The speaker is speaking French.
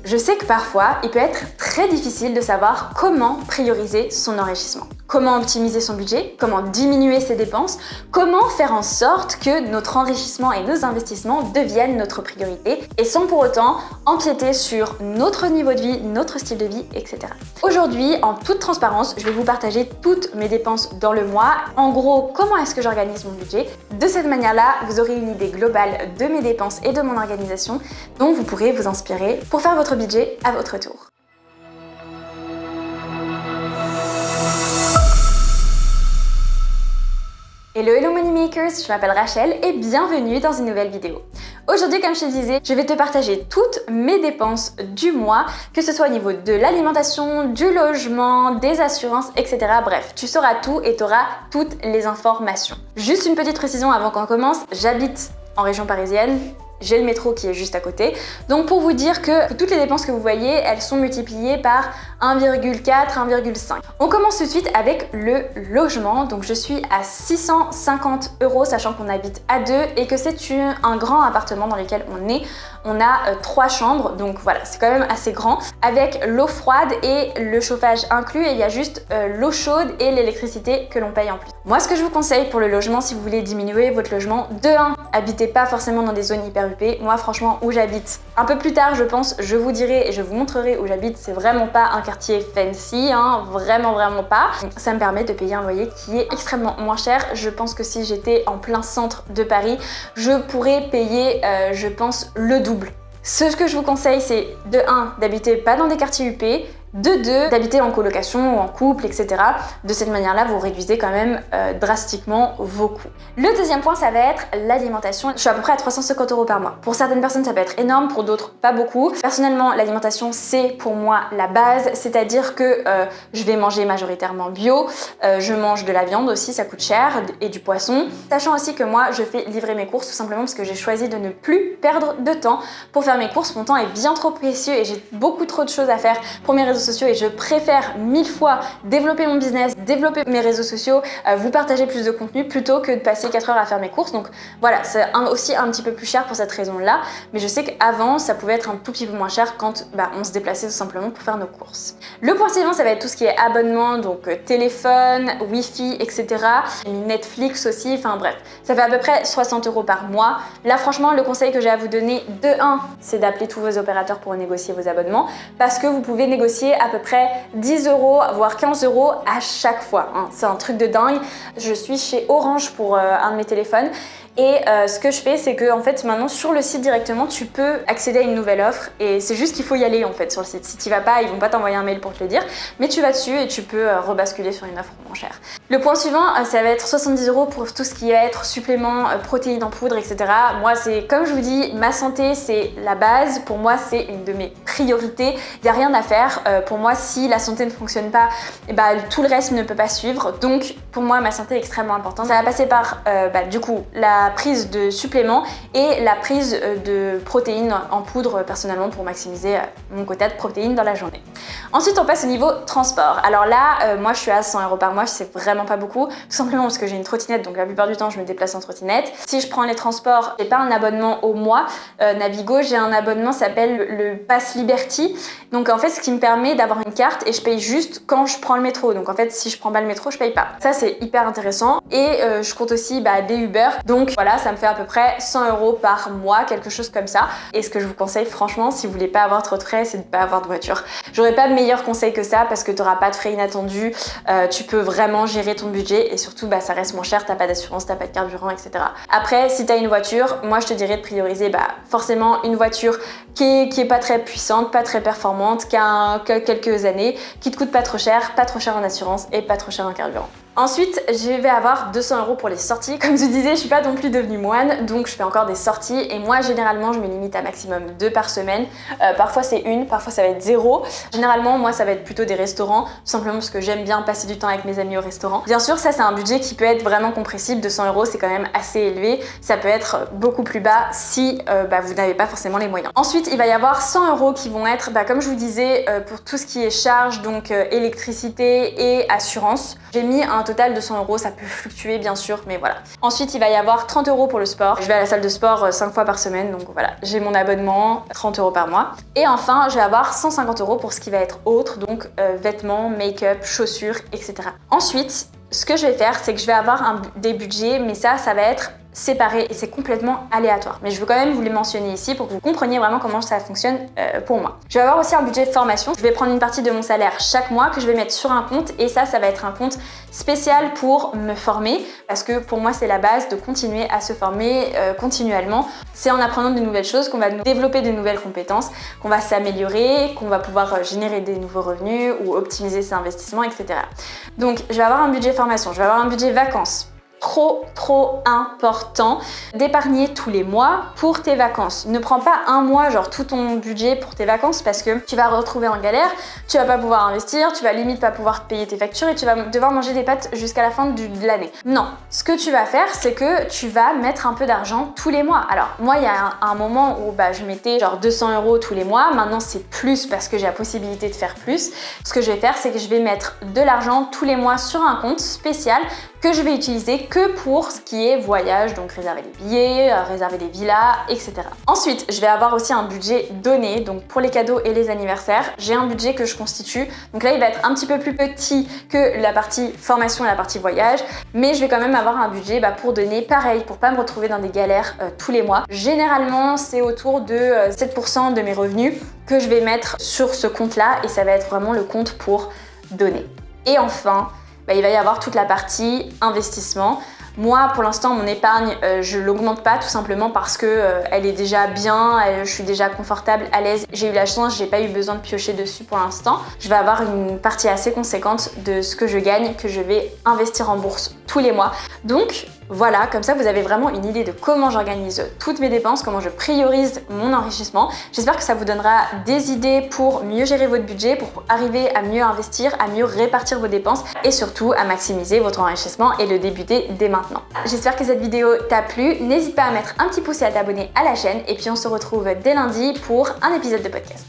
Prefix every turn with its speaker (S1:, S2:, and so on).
S1: Je sais que parfois, il peut être très difficile de savoir comment prioriser son enrichissement. Comment optimiser son budget, comment diminuer ses dépenses, comment faire en sorte que notre enrichissement et nos investissements deviennent notre priorité et sans pour autant empiéter sur notre niveau de vie, notre style de vie, etc. Aujourd'hui, en toute transparence, je vais vous partager toutes mes dépenses dans le mois. En gros, comment est-ce que j'organise mon budget. De cette manière-là, vous aurez une idée globale de mes dépenses et de mon organisation dont vous pourrez vous inspirer pour faire votre budget à votre tour. Hello Moneymakers, je m'appelle Rachel et bienvenue dans une nouvelle vidéo. Aujourd'hui, comme je te disais, je vais te partager toutes mes dépenses du mois, que ce soit au niveau de l'alimentation, du logement, des assurances, etc. Bref, tu sauras tout et tu auras toutes les informations. Juste une petite précision avant qu'on commence, j'habite en région parisienne. J'ai le métro qui est juste à côté. Donc pour vous dire que toutes les dépenses que vous voyez, elles sont multipliées par 1,4, 1,5. On commence tout de suite avec le logement. Donc je suis à 650 €, sachant qu'on habite à deux et que c'est un grand appartement dans lequel on est. On a 3 chambres, donc voilà, c'est quand même assez grand, avec l'eau froide et le chauffage inclus, et il y a juste l'eau chaude et l'électricité que l'on paye en plus. Moi, ce que je vous conseille pour le logement, si vous voulez diminuer votre logement, de 1, habitez pas forcément dans des zones hyper huppées. Moi, franchement, où j'habite, un peu plus tard, je pense, je vous dirai et je vous montrerai où j'habite. C'est vraiment pas un quartier fancy, hein, vraiment pas. Ça me permet de payer un loyer qui est extrêmement moins cher. Je pense que si j'étais en plein centre de Paris, je pourrais payer, je pense, le double. Ce que je vous conseille, c'est de 1, d'habiter pas dans des quartiers huppés, de 2, d'habiter en colocation ou en couple, etc. De cette manière-là, vous réduisez quand même drastiquement vos coûts. Le deuxième point, ça va être l'alimentation. Je suis à peu près à 350 € par mois. Pour certaines personnes, ça peut être énorme, pour d'autres, pas beaucoup. Personnellement, l'alimentation, c'est pour moi la base, c'est-à-dire que je vais manger majoritairement bio, je mange de la viande aussi, ça coûte cher, et du poisson. Sachant aussi que moi, je fais livrer mes courses tout simplement parce que j'ai choisi de ne plus perdre de temps pour faire mes courses. Mon temps est bien trop précieux et j'ai beaucoup trop de choses à faire pour mes réseaux sociaux et je préfère 1000 fois développer mon business, développer mes réseaux sociaux, vous partager plus de contenu plutôt que de passer 4 heures à faire mes courses. Donc voilà, c'est aussi un petit peu plus cher pour cette raison-là, mais je sais qu'avant ça pouvait être un tout petit peu moins cher quand on se déplaçait tout simplement pour faire nos courses. Le point suivant, ça va être tout ce qui est abonnement, donc téléphone, wifi, etc. J'ai mis Netflix aussi, enfin bref, ça fait à peu près 60 € par mois. Là franchement, le conseil que j'ai à vous donner, de 1, c'est d'appeler tous vos opérateurs pour négocier vos abonnements, parce que vous pouvez négocier à peu près 10 €, voire 15 € à chaque fois, hein. C'est un truc de dingue. Je suis chez Orange pour un de mes téléphones. Et ce que je fais, c'est que en fait maintenant sur le site directement, tu peux accéder à une nouvelle offre et c'est juste qu'il faut y aller en fait sur le site. Si tu vas pas, ils vont pas t'envoyer un mail pour te le dire, mais tu vas dessus et tu peux rebasculer sur une offre moins chère. Le point suivant, ça va être 70 € pour tout ce qui va être supplément, protéines en poudre, etc. Moi, c'est comme je vous dis, ma santé c'est la base. Pour moi, c'est une de mes priorités. Il n'y a rien à faire. Pour moi, si la santé ne fonctionne pas, tout le reste ne peut pas suivre. Donc pour moi, ma santé est extrêmement importante. Ça va passer par du coup la prise de suppléments et la prise de protéines en poudre personnellement pour maximiser mon quota de protéines dans la journée. Ensuite, on passe au niveau transport. Alors là, moi je suis à 100 € par mois, c'est vraiment pas beaucoup, tout simplement parce que j'ai une trottinette, donc la plupart du temps je me déplace en trottinette. Si je prends les transports, j'ai pas un abonnement au mois Navigo, j'ai un abonnement, ça s'appelle le Pass Liberty. Donc en fait, ce qui me permet d'avoir une carte et je paye juste quand je prends le métro. Donc en fait, si je prends pas le métro, je paye pas. Ça, c'est hyper intéressant. Et je compte aussi des Uber. Donc voilà, ça me fait à peu près 100 € par mois, quelque chose comme ça. Et ce que je vous conseille franchement, si vous voulez pas avoir trop de frais, c'est de pas avoir de voiture. J'aurais pas meilleur conseil que ça parce que tu n'auras pas de frais inattendus, tu peux vraiment gérer ton budget et surtout ça reste moins cher, t'as pas d'assurance, t'as pas de carburant, etc. Après, si tu as une voiture, moi je te dirais de prioriser forcément une voiture qui est pas très puissante, pas très performante, qui a quelques années, qui te coûte pas trop cher en assurance et pas trop cher en carburant. Ensuite, je vais avoir 200 € pour les sorties. Comme je disais, je suis pas non plus devenue moine, donc je fais encore des sorties et moi généralement je me limite à maximum 2 par semaine. Parfois c'est 1, parfois ça va être 0. Généralement moi ça va être plutôt des restaurants, tout simplement parce que j'aime bien passer du temps avec mes amis au restaurant. Bien sûr, ça c'est un budget qui peut être vraiment compressible. 200 € c'est quand même assez élevé. Ça peut être beaucoup plus bas si vous n'avez pas forcément les moyens. Ensuite, il va y avoir 100 € qui vont être, comme je vous disais, pour tout ce qui est charges, donc électricité et assurance. J'ai mis un un total de 100 €, ça peut fluctuer bien sûr, mais voilà. Ensuite, il va y avoir 30 € pour le sport. Je vais à la salle de sport 5 fois par semaine, donc voilà, j'ai mon abonnement, 30 € par mois. Et enfin, je vais avoir 150 € pour ce qui va être autre, donc vêtements, make-up, chaussures, etc. Ensuite, ce que je vais faire, c'est que je vais avoir des budgets, mais ça va être séparés et c'est complètement aléatoire. Mais je veux quand même vous les mentionner ici pour que vous compreniez vraiment comment ça fonctionne pour moi. Je vais avoir aussi un budget de formation. Je vais prendre une partie de mon salaire chaque mois que je vais mettre sur un compte et ça va être un compte spécial pour me former parce que pour moi c'est la base de continuer à se former continuellement. C'est en apprenant de nouvelles choses qu'on va nous développer de nouvelles compétences, qu'on va s'améliorer, qu'on va pouvoir générer des nouveaux revenus ou optimiser ses investissements, etc. Donc je vais avoir un budget formation, je vais avoir un budget vacances. Trop important d'épargner tous les mois pour tes vacances. Ne prends pas un mois, genre tout ton budget pour tes vacances parce que tu vas te retrouver en galère, tu vas pas pouvoir investir, tu vas limite pas pouvoir te payer tes factures et tu vas devoir manger des pâtes jusqu'à la fin de l'année. Non, ce que tu vas faire, c'est que tu vas mettre un peu d'argent tous les mois. Alors moi, il y a un moment où je mettais genre 200 € tous les mois. Maintenant, c'est plus parce que j'ai la possibilité de faire plus. Ce que je vais faire, c'est que je vais mettre de l'argent tous les mois sur un compte spécial que je vais utiliser que pour ce qui est voyage, donc réserver les billets, réserver des villas, etc. Ensuite, je vais avoir aussi un budget donné, donc pour les cadeaux et les anniversaires, j'ai un budget que je constitue. Donc là, il va être un petit peu plus petit que la partie formation et la partie voyage, mais je vais quand même avoir un budget pour donner, pareil, pour pas me retrouver dans des galères tous les mois. Généralement, c'est autour de 7% de mes revenus que je vais mettre sur ce compte-là et ça va être vraiment le compte pour donner. Et enfin, il va y avoir toute la partie investissement. Moi, pour l'instant, mon épargne, je l'augmente pas tout simplement parce que elle est déjà bien, je suis déjà confortable, à l'aise. J'ai eu la chance, j'ai pas eu besoin de piocher dessus pour l'instant. Je vais avoir une partie assez conséquente de ce que je gagne que je vais investir en bourse tous les mois. Donc voilà, comme ça vous avez vraiment une idée de comment j'organise toutes mes dépenses, comment je priorise mon enrichissement. J'espère que ça vous donnera des idées pour mieux gérer votre budget, pour arriver à mieux investir, à mieux répartir vos dépenses et surtout à maximiser votre enrichissement et le débuter dès maintenant. J'espère que cette vidéo t'a plu. N'hésite pas à mettre un petit pouce et à t'abonner à la chaîne et puis on se retrouve dès lundi pour un épisode de podcast.